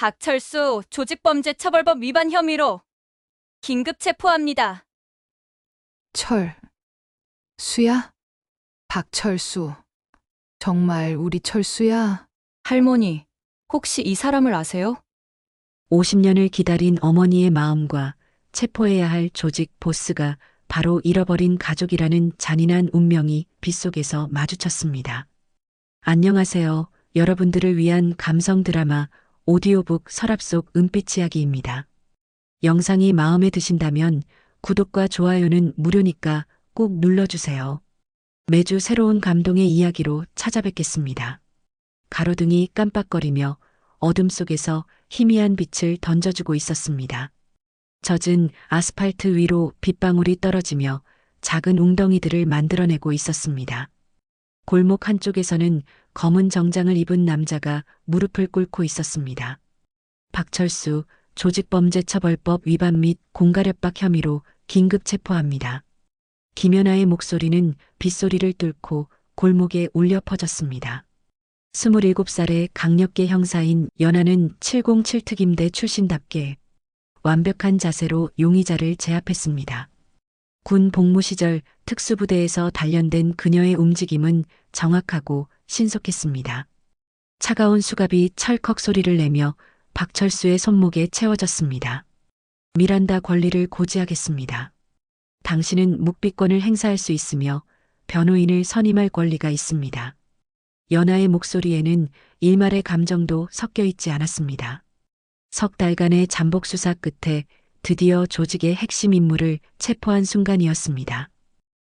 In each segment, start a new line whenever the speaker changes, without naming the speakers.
박철수 조직범죄처벌법 위반 혐의로 긴급 체포합니다.
수야? 박철수. 정말 우리 철수야?
할머니, 혹시 이 사람을 아세요?
50년을 기다린 어머니의 마음과 체포해야 할 조직 보스가 바로 잃어버린 가족이라는 잔인한 운명이 빗속에서 마주쳤습니다. 안녕하세요. 여러분들을 위한 감성 드라마 오디오북 서랍 속 은빛 이야기입니다. 영상이 마음에 드신다면 구독과 좋아요는 무료니까 꼭 눌러주세요. 매주 새로운 감동의 이야기로 찾아뵙겠습니다. 가로등이 깜빡거리며 어둠 속에서 희미한 빛을 던져주고 있었습니다. 젖은 아스팔트 위로 빗방울이 떨어지며 작은 웅덩이들을 만들어내고 있었습니다. 골목 한쪽에서는 검은 정장을 입은 남자가 무릎을 꿇고 있었습니다. 박철수 조직범죄처벌법 위반 및 공갈협박 혐의로 긴급 체포합니다. 김연아의 목소리는 빗소리를 뚫고 골목에 울려 퍼졌습니다. 27살의 강력계 형사인 연아는 707특임대 출신답게 완벽한 자세로 용의자를 제압했습니다. 군 복무 시절 특수부대에서 단련된 그녀의 움직임은 정확하고 신속했습니다. 차가운 수갑이 철컥 소리를 내며 박철수의 손목에 채워졌습니다. 미란다 권리를 고지하겠습니다. 당신은 묵비권을 행사할 수 있으며 변호인을 선임할 권리가 있습니다. 연아의 목소리에는 일말의 감정도 섞여 있지 않았습니다. 석 달간의 잠복 수사 끝에 드디어 조직의 핵심 인물을 체포한 순간이었습니다.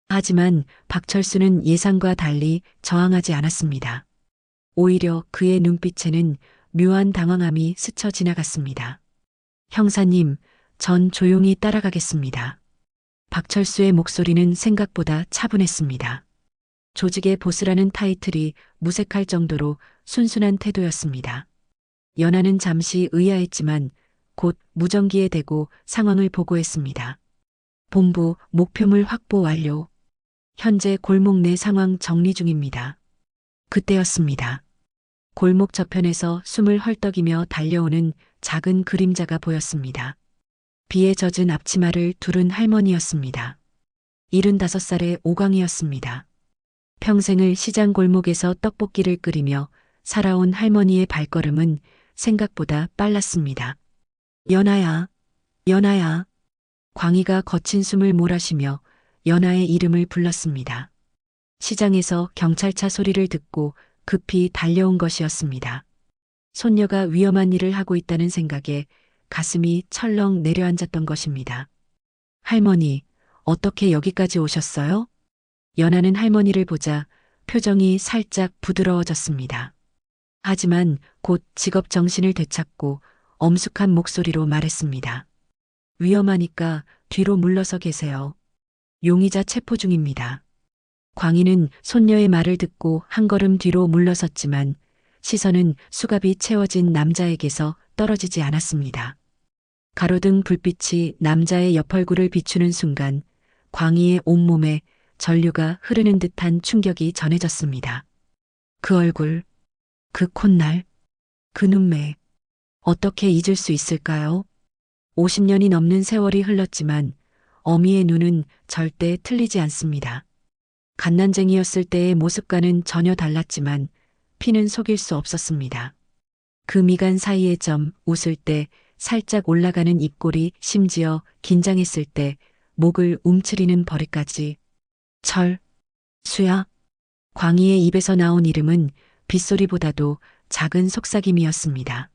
하지만 박철수는 예상과 달리 저항하지 않았습니다. 오히려 그의 눈빛에는 묘한 당황함이 스쳐 지나갔습니다. 형사님, 전 조용히 따라가겠습니다. 박철수의 목소리는 생각보다 차분했습니다. 조직의 보스라는 타이틀이 무색할 정도로 순순한 태도였습니다. 연아는 잠시 의아했지만 곧 무전기에 대고 상황을 보고했습니다. 본부 목표물 확보 완료. 현재 골목 내 상황 정리 중입니다. 그때였습니다. 골목 저편에서 숨을 헐떡이며 달려오는 작은 그림자가 보였습니다. 비에 젖은 앞치마를 두른 할머니였습니다. 75살의 오광이었습니다. 평생을 시장 골목에서 떡볶이를 끓이며 살아온 할머니의 발걸음은 생각보다 빨랐습니다. 연아야, 연아야. 광희가 거친 숨을 몰아쉬며 연아의 이름을 불렀습니다. 시장에서 경찰차 소리를 듣고 급히 달려온 것이었습니다. 손녀가 위험한 일을 하고 있다는 생각에 가슴이 철렁 내려앉았던 것입니다. 할머니, 어떻게 여기까지 오셨어요? 연아는 할머니를 보자 표정이 살짝 부드러워졌습니다. 하지만 곧 직업 정신을 되찾고 엄숙한 목소리로 말했습니다. 위험하니까 뒤로 물러서 계세요. 용의자 체포 중입니다. 광희는 손녀의 말을 듣고 한 걸음 뒤로 물러섰지만 시선은 수갑이 채워진 남자에게서 떨어지지 않았습니다. 가로등 불빛이 남자의 옆얼굴을 비추는 순간 광희의 온몸에 전류가 흐르는 듯한 충격이 전해졌습니다. 그 얼굴, 그 콧날, 그 눈매, 어떻게 잊을 수 있을까요? 50년이 넘는 세월이 흘렀지만 어미의 눈은 절대 틀리지 않습니다. 갓난쟁이였을 때의 모습과는 전혀 달랐지만 피는 속일 수 없었습니다. 그 미간 사이의 점, 웃을 때 살짝 올라가는 입꼬리, 심지어 긴장했을 때 목을 움츠리는 버릇까지. 수야. 광희의 입에서 나온 이름은 빗소리보다도 작은 속삭임이었습니다.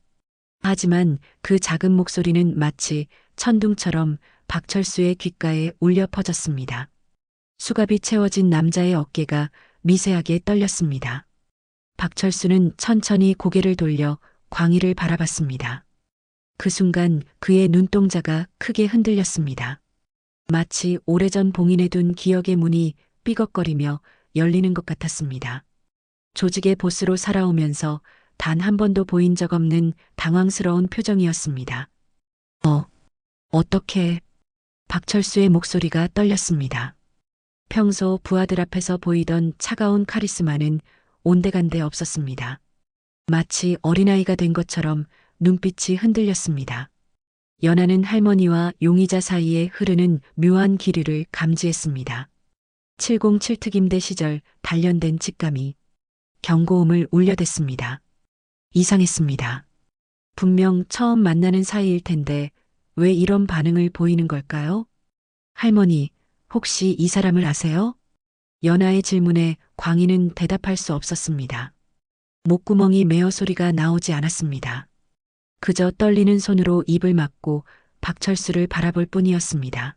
하지만 그 작은 목소리는 마치 천둥처럼 박철수의 귓가에 울려 퍼졌습니다. 수갑이 채워진 남자의 어깨가 미세하게 떨렸습니다. 박철수는 천천히 고개를 돌려 광희를 바라봤습니다. 그 순간 그의 눈동자가 크게 흔들렸습니다. 마치 오래전 봉인해둔 기억의 문이 삐걱거리며 열리는 것 같았습니다. 조직의 보스로 살아오면서 단 한 번도 보인 적 없는 당황스러운 표정이었습니다. 어떻게? 박철수의 목소리가 떨렸습니다. 평소 부하들 앞에서 보이던 차가운 카리스마는 온데간데 없었습니다. 마치 어린아이가 된 것처럼 눈빛이 흔들렸습니다. 연하는 할머니와 용의자 사이에 흐르는 묘한 기류를 감지했습니다. 707특임대 시절 단련된 직감이 경고음을 울려댔습니다. 이상했습니다. 분명 처음 만나는 사이일 텐데 왜 이런 반응을 보이는 걸까요? 할머니, 혹시 이 사람을 아세요? 연하의 질문에 광희는 대답할 수 없었습니다. 목구멍이 메어 소리가 나오지 않았습니다. 그저 떨리는 손으로 입을 막고 박철수를 바라볼 뿐이었습니다.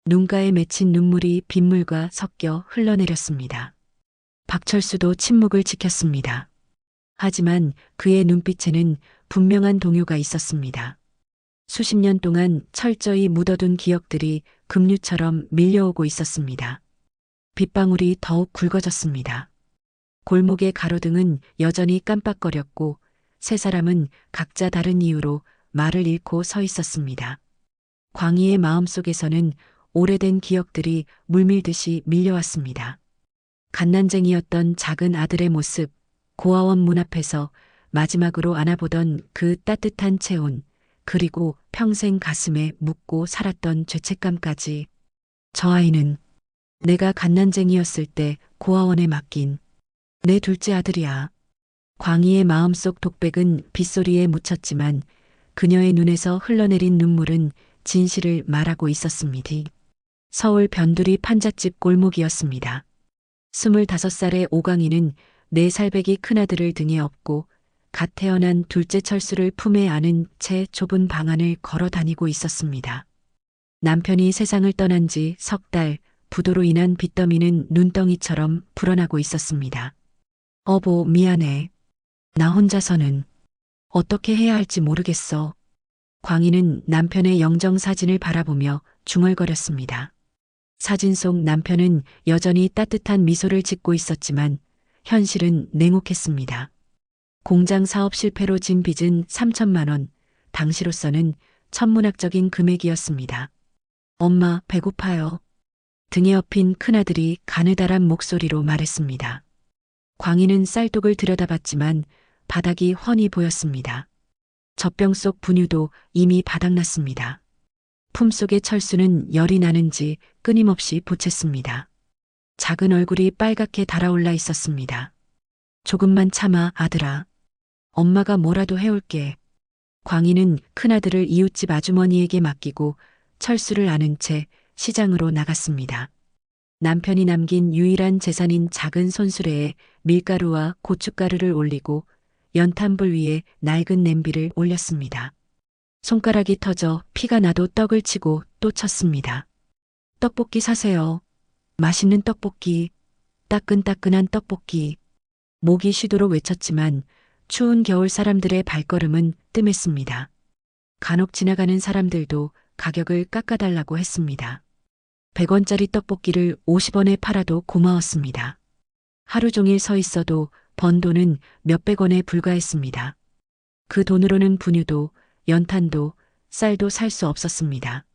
눈가에 맺힌 눈물이 빗물과 섞여 흘러내렸습니다. 박철수도 침묵을 지켰습니다. 하지만 그의 눈빛에는 분명한 동요가 있었습니다. 수십 년 동안 철저히 묻어둔 기억들이 급류처럼 밀려오고 있었습니다. 빗방울이 더욱 굵어졌습니다. 골목의 가로등은 여전히 깜빡거렸고 세 사람은 각자 다른 이유로 말을 잃고 서 있었습니다. 광희의 마음속에서는 오래된 기억들이 물밀듯이 밀려왔습니다. 갓난쟁이였던 작은 아들의 모습, 고아원 문 앞에서 마지막으로 안아보던 그 따뜻한 체온, 그리고 평생 가슴에 묻고 살았던 죄책감까지. 저 아이는 내가 갓난쟁이였을 때 고아원에 맡긴 내 둘째 아들이야. 광희의 마음속 독백은 빗소리에 묻혔지만 그녀의 눈에서 흘러내린 눈물은 진실을 말하고 있었습니다. 서울 변두리 판잣집 골목이었습니다. 25살의 오광희는 4살배기 큰아들을 등에 업고 갓 태어난 둘째 철수를 품에 안은 채 좁은 방 안을 걸어 다니고 있었습니다. 남편이 세상을 떠난 지 석 달, 부도로 인한 빚더미는 눈덩이처럼 불어나고 있었습니다. 어보, 미안해. 나 혼자서는 어떻게 해야 할지 모르겠어. 광희는 남편의 영정 사진을 바라보며 중얼거렸습니다. 사진 속 남편은 여전히 따뜻한 미소를 짓고 있었지만 현실은 냉혹했습니다. 공장 사업 실패로 진 빚은 3천만 원, 당시로서는 천문학적인 금액이었습니다. 엄마, 배고파요. 등에 업힌 큰아들이 가느다란 목소리로 말했습니다. 광희는 쌀독을 들여다봤지만 바닥이 훤히 보였습니다. 젖병 속 분유도 이미 바닥났습니다. 품속의 철수는 열이 나는지 끊임없이 보챘습니다. 작은 얼굴이 빨갛게 달아올라 있었습니다. 조금만 참아, 아들아. 엄마가 뭐라도 해올게. 광희는 큰아들을 이웃집 아주머니에게 맡기고 철수를 안은 채 시장으로 나갔습니다. 남편이 남긴 유일한 재산인 작은 손수레에 밀가루와 고춧가루를 올리고 연탄불 위에 낡은 냄비를 올렸습니다. 손가락이 터져 피가 나도 떡을 치고 또 쳤습니다. 떡볶이 사세요. 맛있는 떡볶이. 따끈따끈한 떡볶이. 목이 쉬도록 외쳤지만 추운 겨울 사람들의 발걸음은 뜸했습니다. 간혹 지나가는 사람들도 가격을 깎아달라고 했습니다. 100원짜리 떡볶이를 50원에 팔아도 고마웠습니다. 하루 종일 서 있어도 번 돈은 몇백 원에 불과했습니다. 그 돈으로는 분유도, 연탄도, 쌀도 살 수 없었습니다.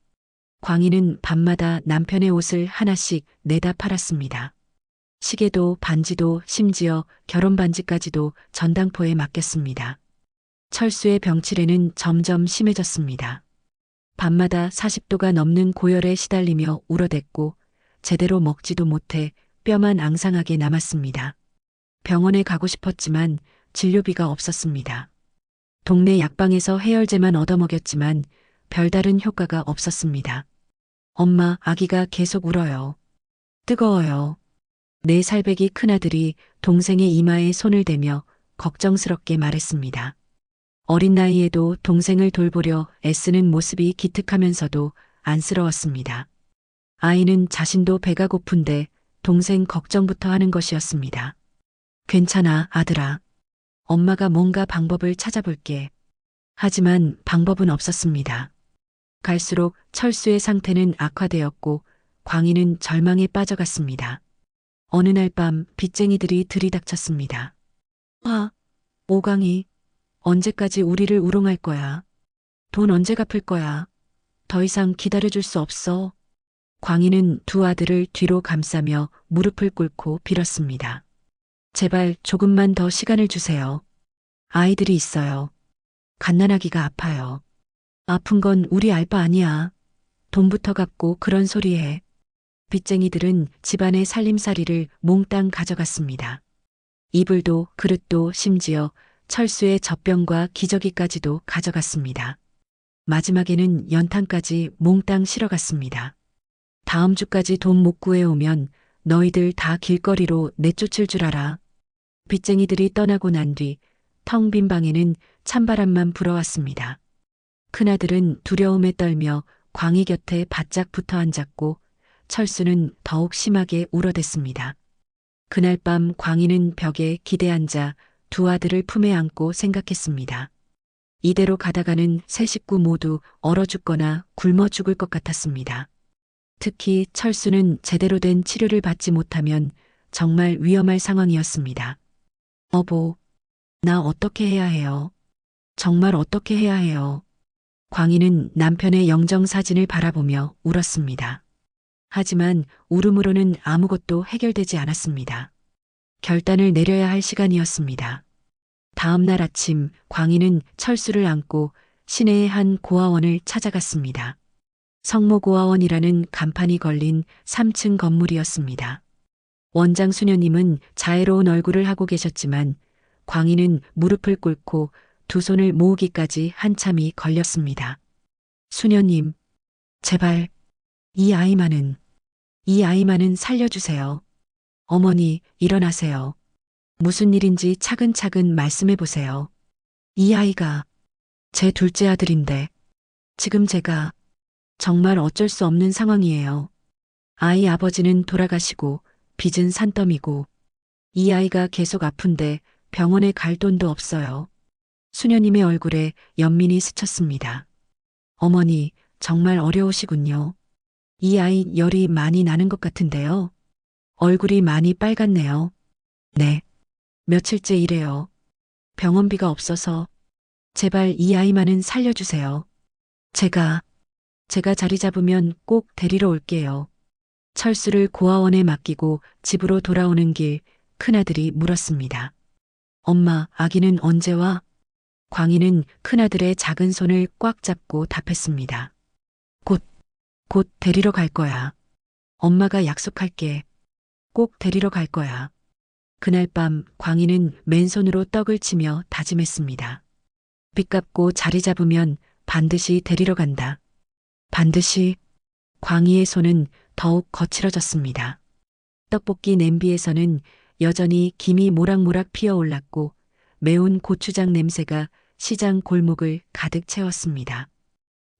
광희는 밤마다 남편의 옷을 하나씩 내다 팔았습니다. 시계도 반지도 심지어 결혼 반지까지도 전당포에 맡겼습니다. 철수의 병치레는 점점 심해졌습니다. 밤마다 40도가 넘는 고열에 시달리며 울어댔고 제대로 먹지도 못해 뼈만 앙상하게 남았습니다. 병원에 가고 싶었지만 진료비가 없었습니다. 동네 약방에서 해열제만 얻어먹였지만 별다른 효과가 없었습니다. 엄마, 아기가 계속 울어요. 뜨거워요. 4살배기 큰아들이 동생의 이마에 손을 대며 걱정스럽게 말했습니다. 어린 나이에도 동생을 돌보려 애쓰는 모습이 기특하면서도 안쓰러웠습니다. 아이는 자신도 배가 고픈데 동생 걱정부터 하는 것이었습니다. 괜찮아, 아들아. 엄마가 뭔가 방법을 찾아볼게. 하지만 방법은 없었습니다. 갈수록 철수의 상태는 악화되었고 광희는 절망에 빠져갔습니다. 어느 날 밤 빚쟁이들이 들이닥쳤습니다. 오광희, 언제까지 우리를 우롱할 거야? 돈 언제 갚을 거야? 더 이상 기다려줄 수 없어. 광희는 두 아들을 뒤로 감싸며 무릎을 꿇고 빌었습니다. 제발 조금만 더 시간을 주세요. 아이들이 있어요. 갓난아기가 아파요. 아픈 건 우리 알 바 아니야. 돈부터 갚고 그런 소리해. 빚쟁이들은 집안의 살림살이를 몽땅 가져갔습니다. 이불도 그릇도 심지어 철수의 젖병과 기저귀까지도 가져갔습니다. 마지막에는 연탄까지 몽땅 실어갔습니다. 다음 주까지 돈 못 구해오면 너희들 다 길거리로 내쫓을 줄 알아. 빚쟁이들이 떠나고 난 뒤 텅 빈 방에는 찬바람만 불어왔습니다. 큰아들은 두려움에 떨며 광희 곁에 바짝 붙어 앉았고 철수는 더욱 심하게 울어댔습니다. 그날 밤 광희는 벽에 기대 앉아 두 아들을 품에 안고 생각했습니다. 이대로 가다가는 세 식구 모두 얼어 죽거나 굶어 죽을 것 같았습니다. 특히 철수는 제대로 된 치료를 받지 못하면 정말 위험할 상황이었습니다. 여보, 나 어떻게 해야 해요? 정말 어떻게 해야 해요? 광희는 남편의 영정사진을 바라보며 울었습니다. 하지만 울음으로는 아무것도 해결되지 않았습니다. 결단을 내려야 할 시간이었습니다. 다음 날 아침 광희는 철수를 안고 시내의 한 고아원을 찾아갔습니다. 성모고아원이라는 간판이 걸린 3층 건물이었습니다. 원장 수녀님은 자애로운 얼굴을 하고 계셨지만 광희는 무릎을 꿇고 두 손을 모으기까지 한참이 걸렸습니다. 수녀님, 제발 이 아이만은 살려주세요. 어머니, 일어나세요. 무슨 일인지 차근차근 말씀해 보세요. 이 아이가 제 둘째 아들인데 지금 제가 정말 어쩔 수 없는 상황이에요. 아이 아버지는 돌아가시고 빚은 산더미고 이 아이가 계속 아픈데 병원에 갈 돈도 없어요. 수녀님의 얼굴에 연민이 스쳤습니다. 어머니, 정말 어려우시군요. 이 아이 열이 많이 나는 것 같은데요. 얼굴이 많이 빨갛네요. 네. 며칠째 이래요. 병원비가 없어서 제발 이 아이만은 살려주세요. 제가 자리 잡으면 꼭 데리러 올게요. 철수를 고아원에 맡기고 집으로 돌아오는 길 큰아들이 물었습니다. 엄마, 아기는 언제 와? 광희는 큰아들의 작은 손을 꽉 잡고 답했습니다. 곧 데리러 갈 거야. 엄마가 약속할게. 꼭 데리러 갈 거야. 그날 밤 광희는 맨손으로 떡을 치며 다짐했습니다. 빚 갚고 자리 잡으면 반드시 데리러 간다. 반드시. 광희의 손은 더욱 거칠어졌습니다. 떡볶이 냄비에서는 여전히 김이 모락모락 피어올랐고 매운 고추장 냄새가 시장 골목을 가득 채웠습니다.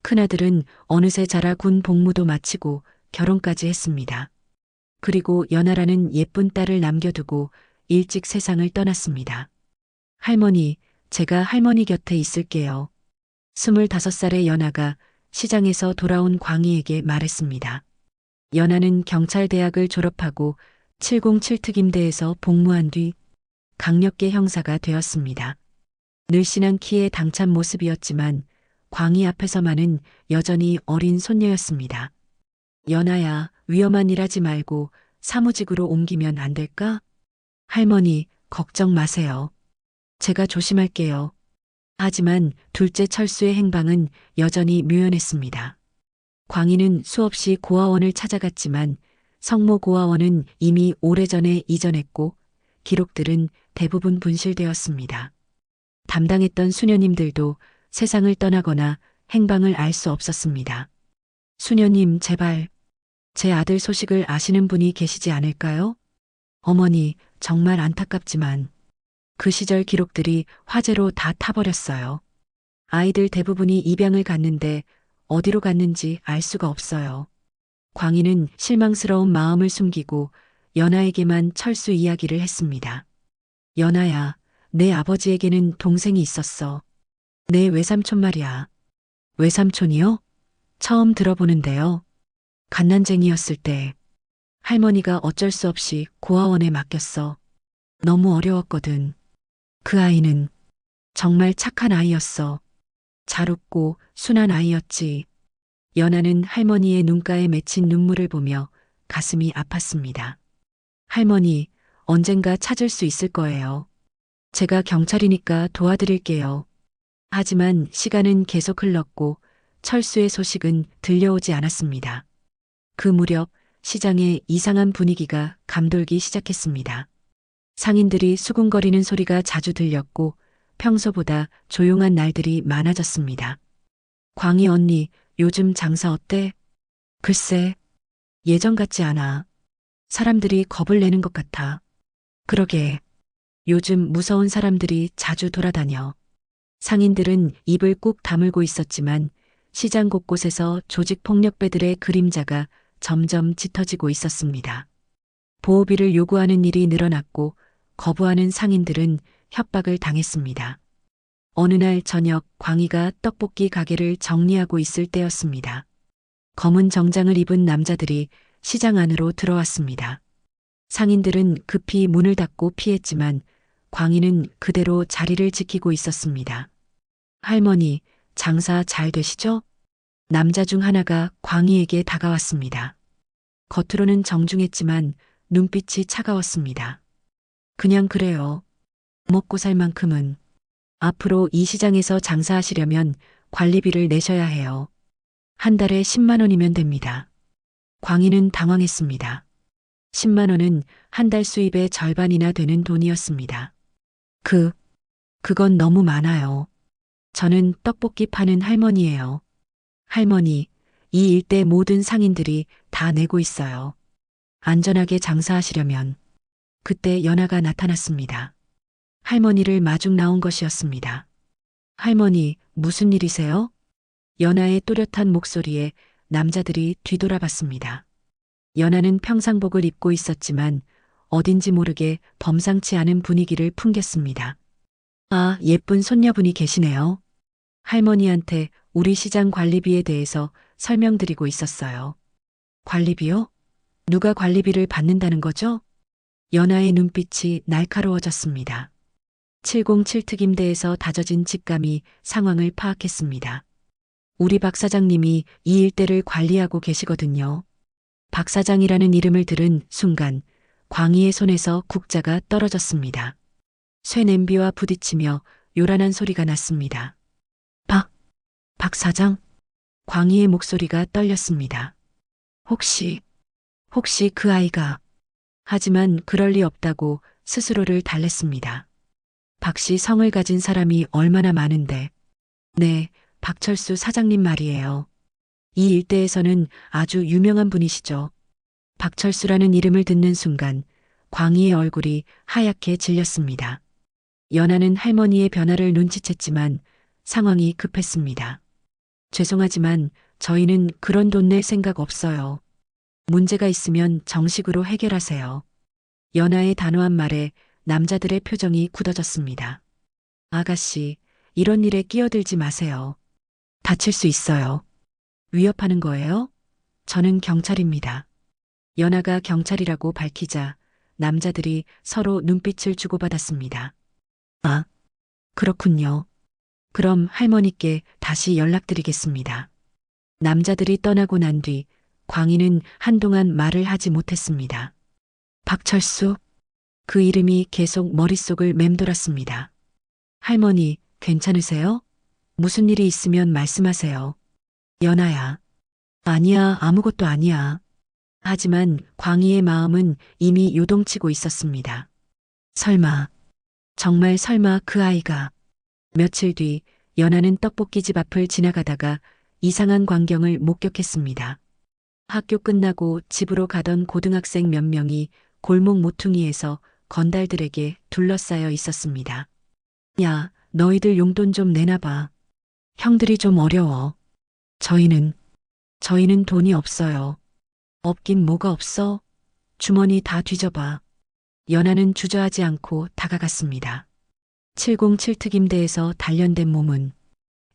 큰아들은 어느새 자라 군 복무도 마치고 결혼까지 했습니다. 그리고 연아라는 예쁜 딸을 남겨두고 일찍 세상을 떠났습니다. 할머니, 제가 할머니 곁에 있을게요. 25살의 연아가 시장에서 돌아온 광희에게 말했습니다. 연아는 경찰대학을 졸업하고 707 특임대에서 복무한 뒤 강력계 형사가 되었습니다. 늘씬한 키에 당찬 모습이었지만 광희 앞에서만은 여전히 어린 손녀였습니다. 연아야, 위험한 일 하지 말고 사무직으로 옮기면 안 될까? 할머니, 걱정 마세요. 제가 조심할게요. 하지만 둘째 철수의 행방은 여전히 묘연했습니다. 광희는 수없이 고아원을 찾아갔지만 성모 고아원은 이미 오래전에 이전했고 기록들은 대부분 분실되었습니다. 담당했던 수녀님들도 세상을 떠나거나 행방을 알 수 없었습니다. 수녀님, 제발 제 아들 소식을 아시는 분이 계시지 않을까요? 어머니, 정말 안타깝지만 그 시절 기록들이 화재로 다 타버렸어요. 아이들 대부분이 입양을 갔는데 어디로 갔는지 알 수가 없어요. 광희는 실망스러운 마음을 숨기고 연아에게만 철수 이야기를 했습니다. 연아야, 내 아버지에게는 동생이 있었어. 내 외삼촌 말이야. 외삼촌이요? 처음 들어보는데요. 갓난쟁이였을 때 할머니가 어쩔 수 없이 고아원에 맡겼어. 너무 어려웠거든. 그 아이는 정말 착한 아이였어. 잘 웃고 순한 아이였지. 연아는 할머니의 눈가에 맺힌 눈물을 보며 가슴이 아팠습니다. 할머니, 언젠가 찾을 수 있을 거예요. 제가 경찰이니까 도와드릴게요. 하지만 시간은 계속 흘렀고 철수의 소식은 들려오지 않았습니다. 그 무렵 시장에 이상한 분위기가 감돌기 시작했습니다. 상인들이 수군거리는 소리가 자주 들렸고 평소보다 조용한 날들이 많아졌습니다. 광희 언니, 요즘 장사 어때? 글쎄, 예전 같지 않아. 사람들이 겁을 내는 것 같아. 그러게, 요즘 무서운 사람들이 자주 돌아다녀. 상인들은 입을 꾹 다물고 있었지만 시장 곳곳에서 조직폭력배들의 그림자가 점점 짙어지고 있었습니다. 보호비를 요구하는 일이 늘어났고 거부하는 상인들은 협박을 당했습니다. 어느 날 저녁 광희가 떡볶이 가게를 정리하고 있을 때였습니다. 검은 정장을 입은 남자들이 시장 안으로 들어왔습니다. 상인들은 급히 문을 닫고 피했지만 광희는 그대로 자리를 지키고 있었습니다. 할머니, 장사 잘 되시죠? 남자 중 하나가 광희에게 다가왔습니다. 겉으로는 정중했지만 눈빛이 차가웠습니다. 그냥 그래요. 먹고 살 만큼은. 앞으로 이 시장에서 장사하시려면 관리비를 내셔야 해요. 한 달에 10만 원이면 됩니다. 광희는 당황했습니다. 10만 원은 한 달 수입의 절반이나 되는 돈이었습니다. 그건 너무 많아요. 저는 떡볶이 파는 할머니예요. 할머니, 이 일대 모든 상인들이 다 내고 있어요. 안전하게 장사하시려면. 그때 연하가 나타났습니다. 할머니를 마중 나온 것이었습니다. 할머니, 무슨 일이세요? 연하의 또렷한 목소리에 남자들이 뒤돌아봤습니다. 연하는 평상복을 입고 있었지만 어딘지 모르게 범상치 않은 분위기를 풍겼습니다. 아, 예쁜 손녀분이 계시네요. 할머니한테 우리 시장 관리비에 대해서 설명드리고 있었어요. 관리비요? 누가 관리비를 받는다는 거죠? 연하의 눈빛이 날카로워졌습니다. 707 특임대에서 다져진 직감이 상황을 파악했습니다. 우리 박 사장님이 이 일대를 관리하고 계시거든요. 박 사장이라는 이름을 들은 순간 광희의 손에서 국자가 떨어졌습니다. 쇠 냄비와 부딪히며 요란한 소리가 났습니다. 박 사장? 광희의 목소리가 떨렸습니다. 혹시 그 아이가... 하지만 그럴 리 없다고 스스로를 달랬습니다. 박 씨 성을 가진 사람이 얼마나 많은데. 네, 박철수 사장님 말이에요. 이 일대에서는 아주 유명한 분이시죠. 박철수라는 이름을 듣는 순간 광희의 얼굴이 하얗게 질렸습니다. 연하는 할머니의 변화를 눈치챘지만 상황이 급했습니다. 죄송하지만 저희는 그런 돈 낼 생각 없어요. 문제가 있으면 정식으로 해결하세요. 연하의 단호한 말에 남자들의 표정이 굳어졌습니다. 아가씨, 이런 일에 끼어들지 마세요. 다칠 수 있어요. 위협하는 거예요? 저는 경찰입니다. 연하가 경찰이라고 밝히자 남자들이 서로 눈빛을 주고받았습니다. 아, 그렇군요. 그럼 할머니께 다시 연락드리겠습니다. 남자들이 떠나고 난 뒤 광희는 한동안 말을 하지 못했습니다. 박철수? 그 이름이 계속 머릿속을 맴돌았습니다. 할머니, 괜찮으세요? 무슨 일이 있으면 말씀하세요. 연아야. 아니야, 아무것도 아니야. 하지만 광희의 마음은 이미 요동치고 있었습니다. 설마, 정말 설마 그 아이가... 며칠 뒤 연하는 떡볶이집 앞을 지나가다가 이상한 광경을 목격했습니다. 학교 끝나고 집으로 가던 고등학생 몇 명이 골목 모퉁이에서 건달들에게 둘러싸여 있었습니다. 야, 너희들 용돈 좀 내놔봐. 형들이 좀 어려워. 저희는 돈이 없어요. 없긴 뭐가 없어? 주머니 다 뒤져봐. 연하는 주저하지 않고 다가갔습니다. 707 특임대에서 단련된 몸은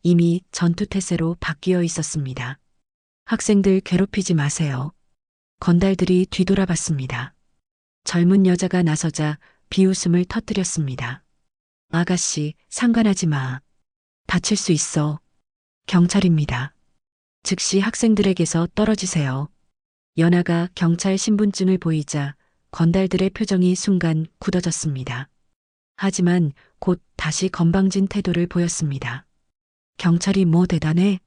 이미 전투태세로 바뀌어 있었습니다. 학생들 괴롭히지 마세요. 건달들이 뒤돌아봤습니다. 젊은 여자가 나서자 비웃음을 터뜨렸습니다. 아가씨, 상관하지 마. 다칠 수 있어. 경찰입니다. 즉시 학생들에게서 떨어지세요. 연하가 경찰 신분증을 보이자 건달들의 표정이 순간 굳어졌습니다. 하지만 곧 다시 건방진 태도를 보였습니다. 경찰이 뭐 대단해?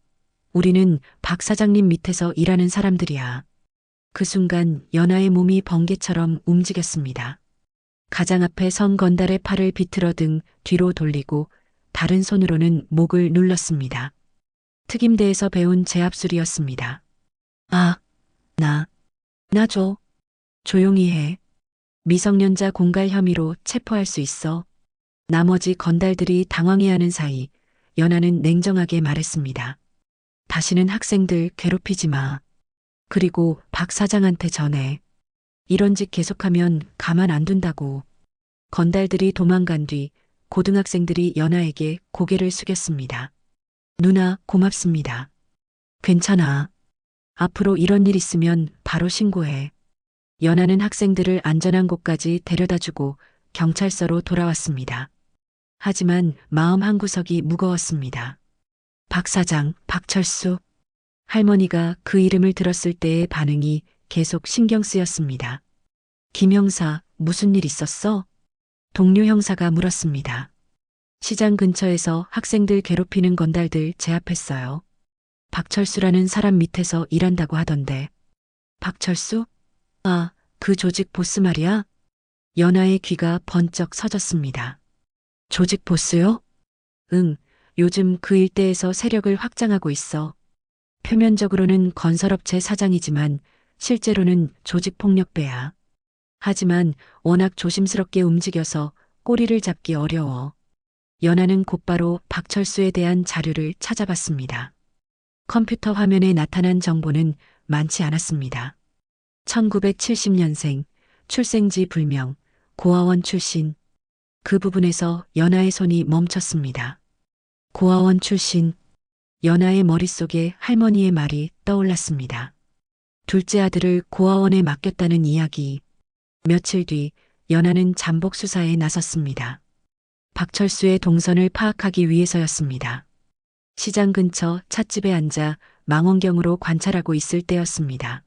우리는 박 사장님 밑에서 일하는 사람들이야. 그 순간 연하의 몸이 번개처럼 움직였습니다. 가장 앞에 선 건달의 팔을 비틀어 등 뒤로 돌리고 다른 손으로는 목을 눌렀습니다. 특임대에서 배운 제압술이었습니다. 아, 나 줘. 조용히 해. 미성년자 공갈 혐의로 체포할 수 있어. 나머지 건달들이 당황해하는 사이 연하는 냉정하게 말했습니다. 다시는 학생들 괴롭히지 마. 그리고 박 사장한테 전해. 이런 짓 계속하면 가만 안 둔다고. 건달들이 도망간 뒤 고등학생들이 연하에게 고개를 숙였습니다. 누나, 고맙습니다. 괜찮아. 앞으로 이런 일 있으면 바로 신고해. 연하는 학생들을 안전한 곳까지 데려다주고 경찰서로 돌아왔습니다. 하지만 마음 한구석이 무거웠습니다. 박 사장, 박철수. 할머니가 그 이름을 들었을 때의 반응이 계속 신경 쓰였습니다. 김 형사, 무슨 일 있었어? 동료 형사가 물었습니다. 시장 근처에서 학생들 괴롭히는 건달들 제압했어요. 박철수라는 사람 밑에서 일한다고 하던데. 박철수? 아, 그 조직 보스 말이야? 연하의 귀가 번쩍 서졌습니다. 조직 보스요? 응, 요즘 그 일대에서 세력을 확장하고 있어. 표면적으로는 건설업체 사장이지만 실제로는 조직폭력배야. 하지만 워낙 조심스럽게 움직여서 꼬리를 잡기 어려워. 연하는 곧바로 박철수에 대한 자료를 찾아봤습니다. 컴퓨터 화면에 나타난 정보는 많지 않았습니다. 1970년생, 출생지 불명, 고아원 출신. 그 부분에서 연하의 손이 멈췄습니다. 고아원 출신. 연하의 머릿속에 할머니의 말이 떠올랐습니다. 둘째 아들을 고아원에 맡겼다는 이야기. 며칠 뒤 연하는 잠복 수사에 나섰습니다. 박철수의 동선을 파악하기 위해서였습니다. 시장 근처 찻집에 앉아 망원경으로 관찰하고 있을 때였습니다.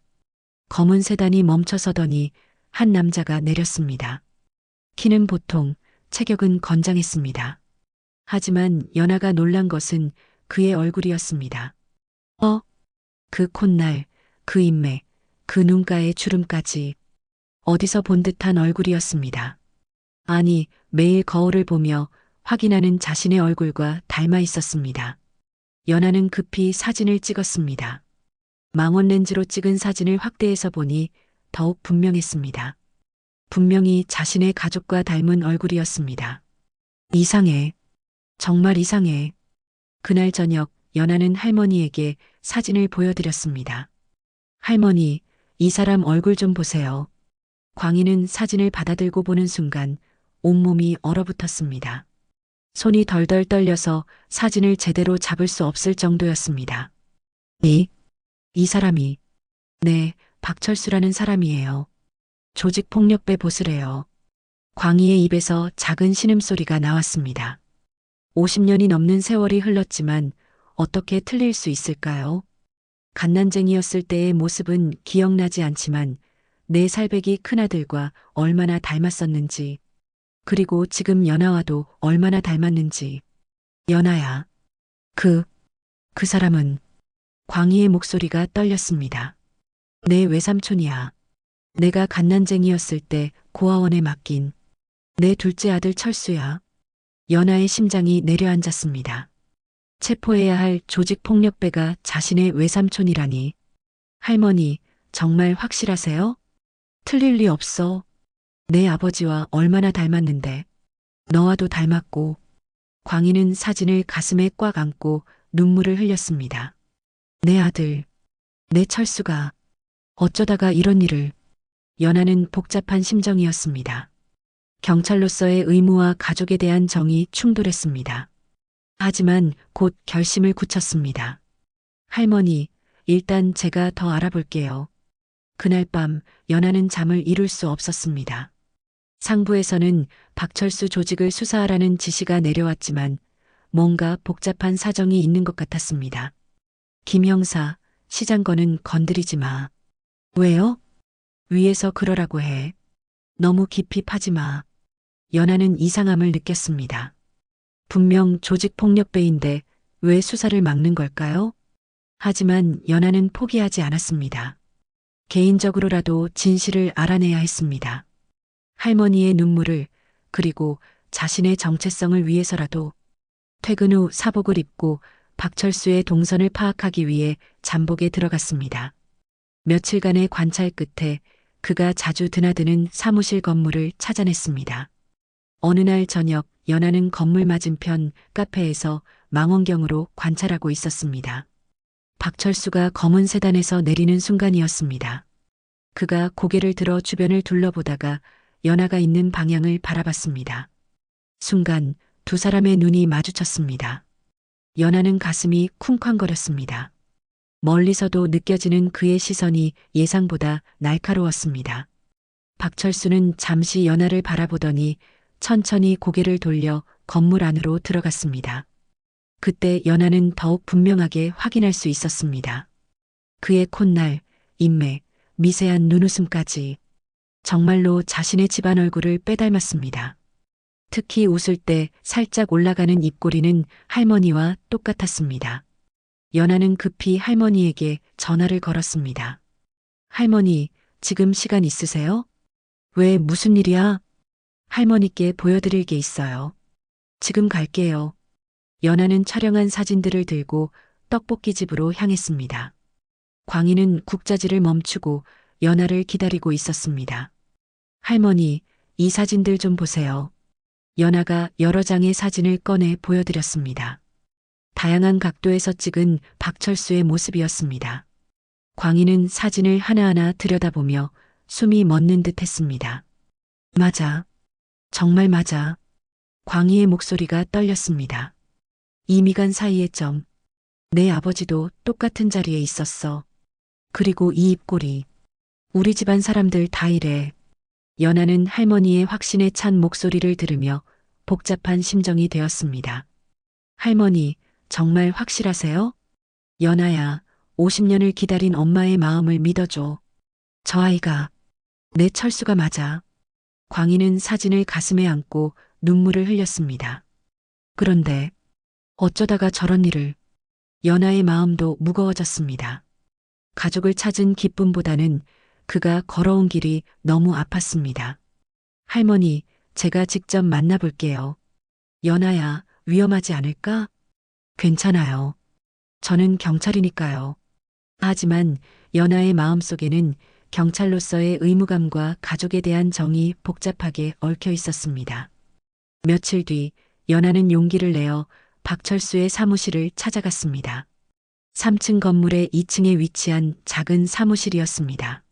검은 세단이 멈춰서더니 한 남자가 내렸습니다. 키는 보통, 체격은 건장했습니다. 하지만 연하가 놀란 것은 그의 얼굴이었습니다. 그 콧날, 그 인맥, 그 눈가의 주름까지 어디서 본 듯한 얼굴이었습니다. 아니, 매일 거울을 보며 확인하는 자신의 얼굴과 닮아 있었습니다. 연하는 급히 사진을 찍었습니다. 망원 렌즈로 찍은 사진을 확대해서 보니 더욱 분명했습니다. 분명히 자신의 가족과 닮은 얼굴이었습니다. 이상해. 정말 이상해. 그날 저녁 연하는 할머니에게 사진을 보여드렸습니다. 할머니, 이 사람 얼굴 좀 보세요. 광희는 사진을 받아들고 보는 순간 온몸이 얼어붙었습니다. 손이 덜덜 떨려서 사진을 제대로 잡을 수 없을 정도였습니다. 이 사람이, 네, 박철수라는 사람이에요. 조직폭력배 보스래요. 광희의 입에서 작은 신음소리가 나왔습니다. 50년이 넘는 세월이 흘렀지만 어떻게 틀릴 수 있을까요? 갓난쟁이였을 때의 모습은 기억나지 않지만 내 살배기 큰아들과 얼마나 닮았었는지, 그리고 지금 연하와도 얼마나 닮았는지. 연하야. 그 사람은. 광희의 목소리가 떨렸습니다. 내 외삼촌이야. 내가 갓난쟁이였을 때 고아원에 맡긴 내 둘째 아들 철수야. 연하의 심장이 내려앉았습니다. 체포해야 할 조직폭력배가 자신의 외삼촌이라니. 할머니, 정말 확실하세요? 틀릴 리 없어. 내 아버지와 얼마나 닮았는데. 너와도 닮았고. 광희는 사진을 가슴에 꽉 안고 눈물을 흘렸습니다. 내 아들, 내 철수가 어쩌다가 이런 일을. 연하는 복잡한 심정이었습니다. 경찰로서의 의무와 가족에 대한 정이 충돌했습니다. 하지만 곧 결심을 굳혔습니다. 할머니, 일단 제가 더 알아볼게요. 그날 밤 연하는 잠을 이룰 수 없었습니다. 상부에서는 박철수 조직을 수사하라는 지시가 내려왔지만 뭔가 복잡한 사정이 있는 것 같았습니다. 김 형사, 시장 거는 건드리지 마. 왜요? 위에서 그러라고 해. 너무 깊이 파지 마. 연하는 이상함을 느꼈습니다. 분명 조직폭력배인데 왜 수사를 막는 걸까요? 하지만 연하는 포기하지 않았습니다. 개인적으로라도 진실을 알아내야 했습니다. 할머니의 눈물을, 그리고 자신의 정체성을 위해서라도 퇴근 후 사복을 입고 박철수의 동선을 파악하기 위해 잠복에 들어갔습니다. 며칠간의 관찰 끝에 그가 자주 드나드는 사무실 건물을 찾아냈습니다. 어느 날 저녁 연하는 건물 맞은편 카페에서 망원경으로 관찰하고 있었습니다. 박철수가 검은 세단에서 내리는 순간이었습니다. 그가 고개를 들어 주변을 둘러보다가 연하가 있는 방향을 바라봤습니다. 순간 두 사람의 눈이 마주쳤습니다. 연하는 가슴이 쿵쾅거렸습니다. 멀리서도 느껴지는 그의 시선이 예상보다 날카로웠습니다. 박철수는 잠시 연하를 바라보더니 천천히 고개를 돌려 건물 안으로 들어갔습니다. 그때 연하는 더욱 분명하게 확인할 수 있었습니다. 그의 콧날, 인맥, 미세한 눈웃음까지 정말로 자신의 집안 얼굴을 빼닮았습니다. 특히 웃을 때 살짝 올라가는 입꼬리는 할머니와 똑같았습니다. 연하는 급히 할머니에게 전화를 걸었습니다. 할머니, 지금 시간 있으세요? 왜 무슨 일이야? 할머니께 보여드릴 게 있어요. 지금 갈게요. 연하는 촬영한 사진들을 들고 떡볶이 집으로 향했습니다. 광희는 국자질을 멈추고 연하를 기다리고 있었습니다. 할머니, 이 사진들 좀 보세요. 연하가 여러 장의 사진을 꺼내 보여드렸습니다. 다양한 각도에서 찍은 박철수의 모습이었습니다. 광희는 사진을 하나하나 들여다보며 숨이 멎는 듯 했습니다. 맞아. 정말 맞아. 광희의 목소리가 떨렸습니다. 이 미간 사이의 점. 내 아버지도 똑같은 자리에 있었어. 그리고 이 입꼬리. 우리 집안 사람들 다 이래. 연하는 할머니의 확신에 찬 목소리를 들으며 복잡한 심정이 되었습니다. 할머니, 정말 확실하세요? 연하야, 50년을 기다린 엄마의 마음을 믿어줘. 저 아이가 내 철수가 맞아. 광희는 사진을 가슴에 안고 눈물을 흘렸습니다. 그런데 어쩌다가 저런 일을. 연하의 마음도 무거워졌습니다. 가족을 찾은 기쁨보다는 그가 걸어온 길이 너무 아팠습니다. 할머니, 제가 직접 만나볼게요. 연하야, 위험하지 않을까? 괜찮아요. 저는 경찰이니까요. 하지만 연하의 마음속에는 경찰로서의 의무감과 가족에 대한 정이 복잡하게 얽혀 있었습니다. 며칠 뒤 연하는 용기를 내어 박철수의 사무실을 찾아갔습니다. 3층 건물의 2층에 위치한 작은 사무실이었습니다.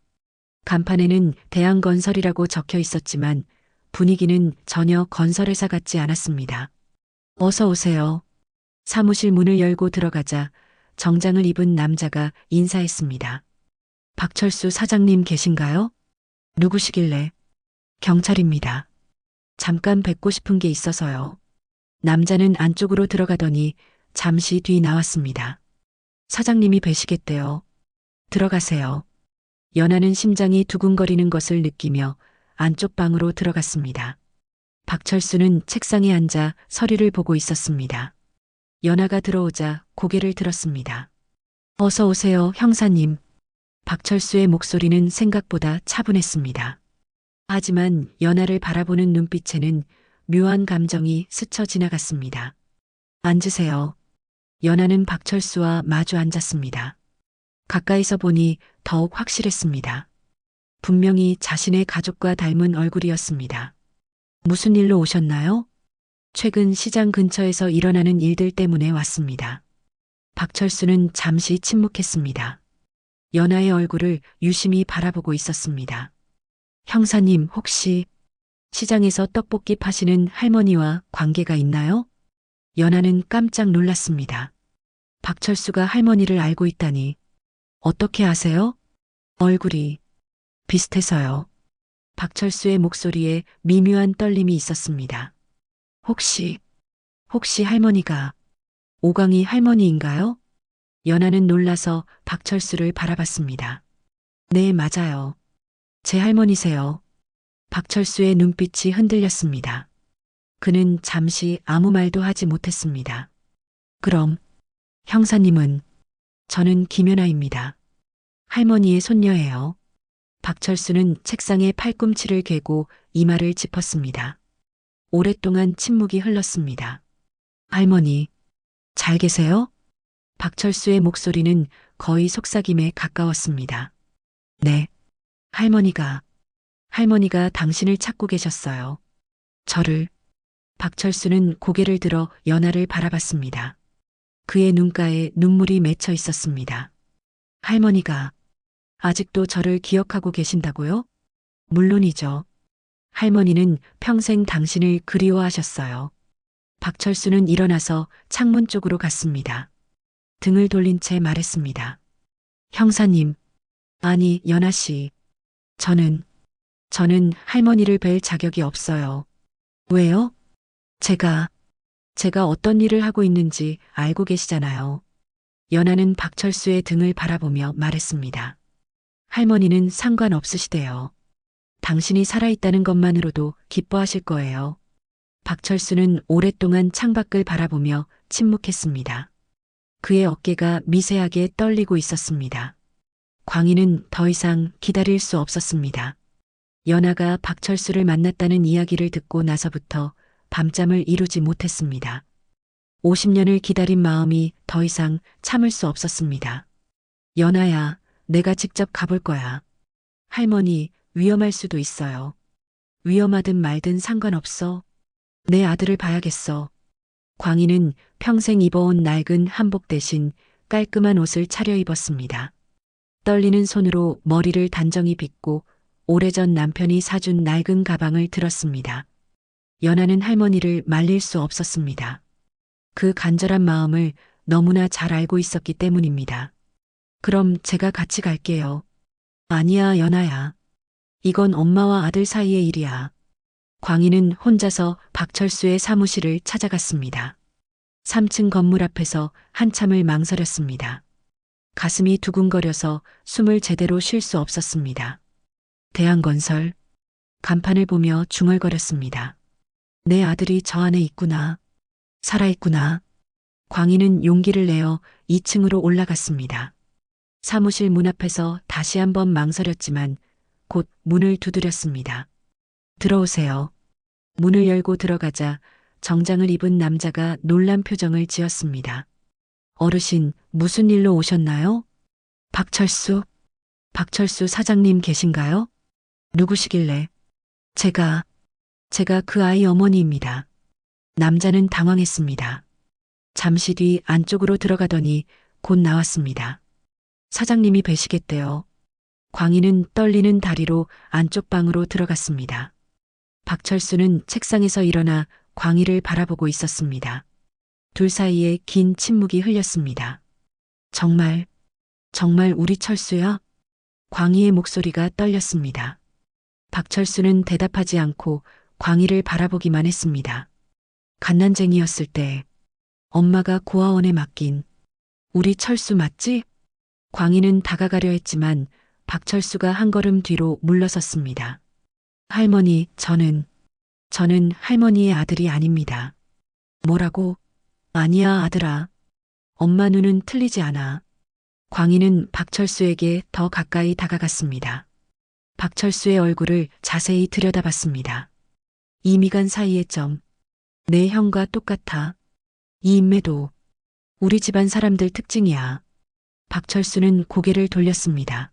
간판에는 대한건설이라고 적혀 있었지만 분위기는 전혀 건설회사 같지 않았습니다. 어서 오세요. 사무실 문을 열고 들어가자 정장을 입은 남자가 인사했습니다. 박철수 사장님 계신가요? 누구시길래? 경찰입니다. 잠깐 뵙고 싶은 게 있어서요. 남자는 안쪽으로 들어가더니 잠시 뒤 나왔습니다. 사장님이 뵈시겠대요. 들어가세요. 연하는 심장이 두근거리는 것을 느끼며 안쪽 방으로 들어갔습니다. 박철수는 책상에 앉아 서류를 보고 있었습니다. 연하가 들어오자 고개를 들었습니다. 어서 오세요, 형사님. 박철수의 목소리는 생각보다 차분했습니다. 하지만 연하를 바라보는 눈빛에는 묘한 감정이 스쳐 지나갔습니다. 앉으세요. 연하는 박철수와 마주 앉았습니다. 가까이서 보니 더욱 확실했습니다. 분명히 자신의 가족과 닮은 얼굴이었습니다. 무슨 일로 오셨나요? 최근 시장 근처에서 일어나는 일들 때문에 왔습니다. 박철수는 잠시 침묵했습니다. 연하의 얼굴을 유심히 바라보고 있었습니다. 형사님, 혹시 시장에서 떡볶이 파시는 할머니와 관계가 있나요? 연하는 깜짝 놀랐습니다. 박철수가 할머니를 알고 있다니. 어떻게 아세요? 얼굴이 비슷해서요. 박철수의 목소리에 미묘한 떨림이 있었습니다. 혹시 할머니가 오광희 할머니인가요? 연하는 놀라서 박철수를 바라봤습니다. 네, 맞아요. 제 할머니세요. 박철수의 눈빛이 흔들렸습니다. 그는 잠시 아무 말도 하지 못했습니다. 그럼 형사님은, 저는 김연아입니다. 할머니의 손녀예요. 박철수는 책상에 팔꿈치를 괴고 이마를 짚었습니다. 오랫동안 침묵이 흘렀습니다. 할머니, 잘 계세요? 박철수의 목소리는 거의 속삭임에 가까웠습니다. 네. 할머니가 당신을 찾고 계셨어요. 저를. 박철수는 고개를 들어 연하를 바라봤습니다. 그의 눈가에 눈물이 맺혀 있었습니다. 할머니가 아직도 저를 기억하고 계신다고요? 물론이죠. 할머니는 평생 당신을 그리워하셨어요. 박철수는 일어나서 창문 쪽으로 갔습니다. 등을 돌린 채 말했습니다. 형사님, 아니, 연아 씨. 저는 할머니를 뵐 자격이 없어요. 왜요? 제가 어떤 일을 하고 있는지 알고 계시잖아요. 연아는 박철수의 등을 바라보며 말했습니다. 할머니는 상관없으시대요. 당신이 살아있다는 것만으로도 기뻐하실 거예요. 박철수는 오랫동안 창밖을 바라보며 침묵했습니다. 그의 어깨가 미세하게 떨리고 있었습니다. 광희는 더 이상 기다릴 수 없었습니다. 연아가 박철수를 만났다는 이야기를 듣고 나서부터 밤잠을 이루지 못했습니다. 50년을 기다린 마음이 더 이상 참을 수 없었습니다. 연아야, 내가 직접 가볼 거야. 할머니, 위험할 수도 있어요. 위험하든 말든 상관없어. 내 아들을 봐야겠어. 광희는 평생 입어온 낡은 한복 대신 깔끔한 옷을 차려입었습니다. 떨리는 손으로 머리를 단정히 빗고 오래전 남편이 사준 낡은 가방을 들었습니다. 연아는 할머니를 말릴 수 없었습니다. 그 간절한 마음을 너무나 잘 알고 있었기 때문입니다. 그럼 제가 같이 갈게요. 아니야, 연아야. 이건 엄마와 아들 사이의 일이야. 광희는 혼자서 박철수의 사무실을 찾아갔습니다. 3층 건물 앞에서 한참을 망설였습니다. 가슴이 두근거려서 숨을 제대로 쉴 수 없었습니다. 대한건설. 간판을 보며 중얼거렸습니다. 내 아들이 저 안에 있구나. 살아있구나. 광희는 용기를 내어 2층으로 올라갔습니다. 사무실 문 앞에서 다시 한번 망설였지만 곧 문을 두드렸습니다. 들어오세요. 문을 열고 들어가자 정장을 입은 남자가 놀란 표정을 지었습니다. 어르신, 무슨 일로 오셨나요? 박철수 사장님 계신가요? 누구시길래? 제가 그 아이 어머니입니다. 남자는 당황했습니다. 잠시 뒤 안쪽으로 들어가더니 곧 나왔습니다. 사장님이 뵈시겠대요. 광희는 떨리는 다리로 안쪽 방으로 들어갔습니다. 박철수는 책상에서 일어나 광희를 바라보고 있었습니다. 둘 사이에 긴 침묵이 흘렸습니다. 정말 우리 철수야? 광희의 목소리가 떨렸습니다. 박철수는 대답하지 않고 광희를 바라보기만 했습니다. 갓난쟁이였을 때 엄마가 고아원에 맡긴 우리 철수 맞지? 광희는 다가가려 했지만 박철수가 한 걸음 뒤로 물러섰습니다. 할머니, 저는 할머니의 아들이 아닙니다. 뭐라고? 아니야, 아들아. 엄마 눈은 틀리지 않아. 광희는 박철수에게 더 가까이 다가갔습니다. 박철수의 얼굴을 자세히 들여다봤습니다. 이 미간 사이의 점, 내 형과 똑같아. 이 인매도 우리 집안 사람들 특징이야. 박철수는 고개를 돌렸습니다.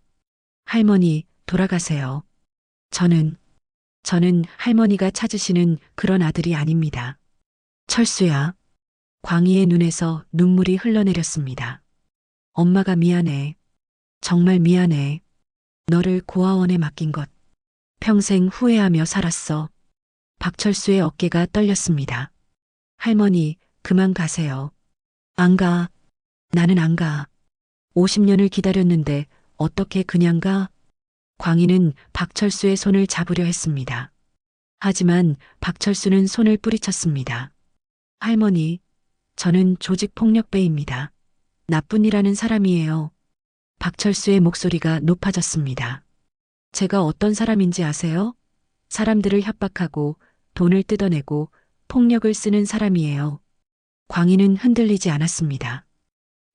할머니, 돌아가세요. 저는 할머니가 찾으시는 그런 아들이 아닙니다. 철수야. 광희의 눈에서 눈물이 흘러내렸습니다. 엄마가 미안해. 정말 미안해. 너를 고아원에 맡긴 것 평생 후회하며 살았어. 박철수의 어깨가 떨렸습니다. 할머니, 그만 가세요. 안 가. 나는 안 가. 50년을 기다렸는데 어떻게 그냥 가? 광희는 박철수의 손을 잡으려 했습니다. 하지만 박철수는 손을 뿌리쳤습니다. 할머니, 저는 조직폭력배입니다. 나쁜 일하는 사람이에요. 박철수의 목소리가 높아졌습니다. 제가 어떤 사람인지 아세요? 사람들을 협박하고 돈을 뜯어내고 폭력을 쓰는 사람이에요. 광희는 흔들리지 않았습니다.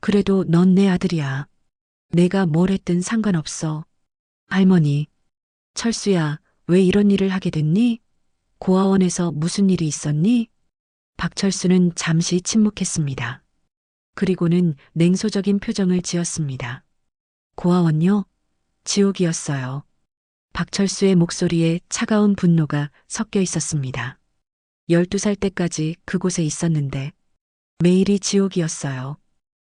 그래도 넌 내 아들이야. 내가 뭘 했든 상관없어. 할머니, 철수야, 왜 이런 일을 하게 됐니? 고아원에서 무슨 일이 있었니? 박철수는 잠시 침묵했습니다. 그리고는 냉소적인 표정을 지었습니다. 고아원요? 지옥이었어요. 박철수의 목소리에 차가운 분노가 섞여 있었습니다. 12살 때까지 그곳에 있었는데 매일이 지옥이었어요.